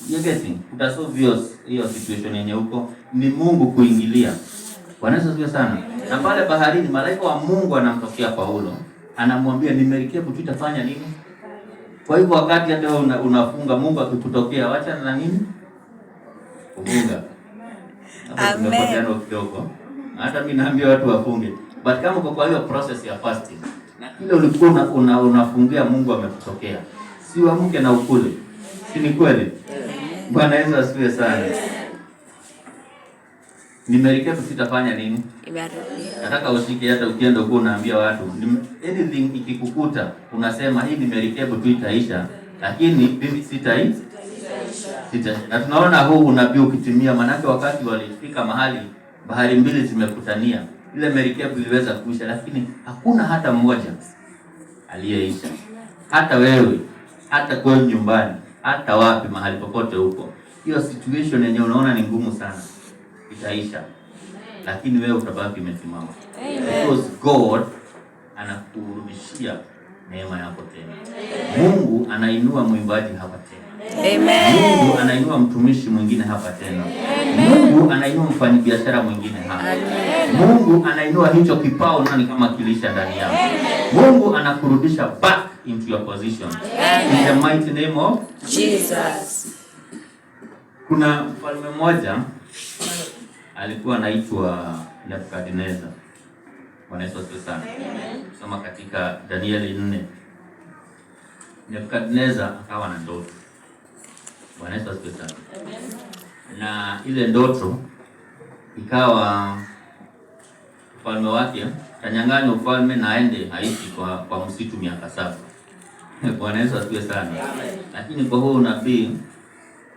You getting? Utasolve hiyo situation yenye huko, ni Mungu kuingilia. Bwana Yesu asifiwe sana. Na pale baharini malaika wa Mungu anamtokea Paulo, anamwambia ni merikebu tu itafanya nini? Kwa hivyo wakati hata wewe unafunga, Mungu akikutokea acha na nini? Kufunga. Amen. Kidogo. Hata mimi naambia watu wafunge. But kama kwa hiyo process ya fasting, na kile ulikuwa unafungia Mungu amekutokea. Si uamke na ukule. Si ni kweli? Bwana Yesu asifiwe sana. Nimerikebu sitafanya nini? Nataka usike hata ukienda huko unaambia watu anything ikikukuta unasema hii nimerikebu tu itaisha, lakini mimi sitaisha. Na tunaona huu unabii ukitimia, manake wakati walifika mahali bahari mbili zimekutania, ile merikebu iliweza kuisha, lakini hakuna hata mmoja aliyeisha. Hata wewe, hata kwa nyumbani, hata wapi mahali popote huko, hiyo situation yenye unaona ni ngumu sana itaisha, lakini wewe utabaki umesimama. Because God anakurudishia neema yako tena. Mungu anainua mwimbaji hapa tena. Amen. Mungu anainua mtumishi mwingine hapa tena. Mungu anainua mfanyabiashara mwingine hapa. Mungu anainua hicho kipao nani kama kilisha ndani yako. Mungu anakurudisha back into your position. In the mighty name of Jesus. Kuna mfalme mmoja alikuwa anaitwa Nebukadneza. Bwana Yesu asifiwe sana. Soma katika Danieli 4. Nebukadneza akawa na ndoto. Bwana Yesu asifiwe sana. Na ile ndoto ikawa ufalme wake kanyang'anya ufalme na aende aishi kwa msitu miaka 7. Bwana Yesu asifiwe sana. Lakini kwa huo nabii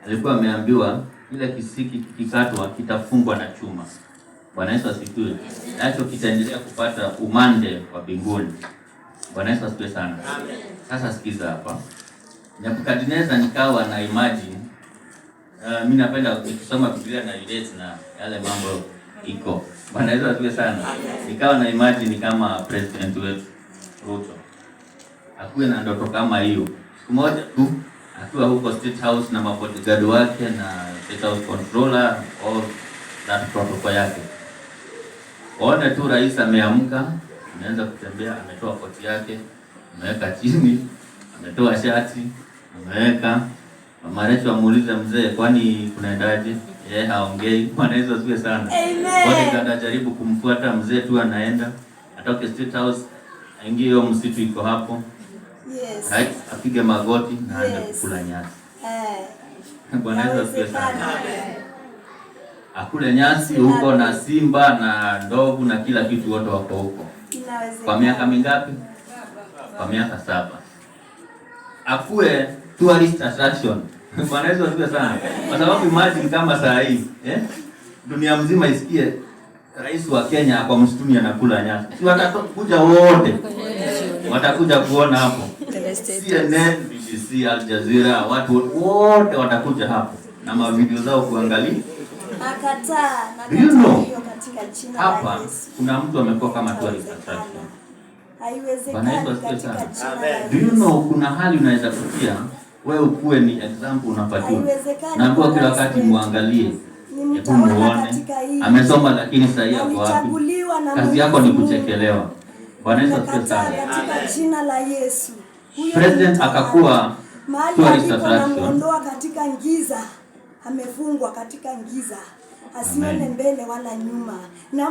alikuwa ameambiwa ile kisiki kikatwa kitafungwa na chuma. Bwana Yesu asifiwe. Nacho kitaendelea kupata umande wa mbinguni. Bwana Yesu asifiwe sana. Sasa sikiza hapa. Nebukadneza nikawa na imagine, mimi napenda kusoma Biblia na relate na yale mambo iko. Bwana Yesu asifiwe sana. Nikawa na imagine kama president wetu Ruto akuwe na ndoto kama hiyo. Siku moja tu akiwa huko State House na mabodyguard wake na State House controller all that protocol yake. Waone tu rais ameamka, anaanza kutembea, ametoa koti yake, ameweka chini, ametoa shati, ameweka. Mama Rachel amuuliza mzee, kwani kunaendaje? Yeye haongei. Bwana Yesu asifiwe sana. Bodyguard anajaribu kumfuata mzee tu, anaenda atoke State House, aingie hiyo msitu iko hapo. Yes. Right? Apige magoti na aanze kukula nyasi. Bwana Yesu asifiwe sana. Akule nyasi huko na simba na ndovu na kila kitu, wote wako huko. Kwa miaka mingapi? Kwa miaka 7. Akue tourist attraction. Bwana Yesu asifiwe sana. Kwa sababu imagine kama saa hii, dunia mzima isikie rais wa Kenya kwa msituni anakula nyasi. Si watakuja wote. Watakuja kuona hapo. CNN, BBC, Al Jazeera, watu wote watakuja hapo na mavideo zao kuangalia. Do you know, hapa kuna mtu amekuwa kama tourist attraction. Bwana Yesu asifiwe sana. Do you know kuna hali unaweza kufikia wewe ukuwe ni example unapatiwa. Na kwa kila wakati muangalie. Hebu muone. Amesoma lakini sasa yako wapi? Kazi yako ni kuchekelewa. Bwana Yesu asifiwe sana. Katika jina la Yesu. President akakuwa tourist attraction. Ameondoa katika giza. Amefungwa katika giza. Asione mbele wala nyuma. Na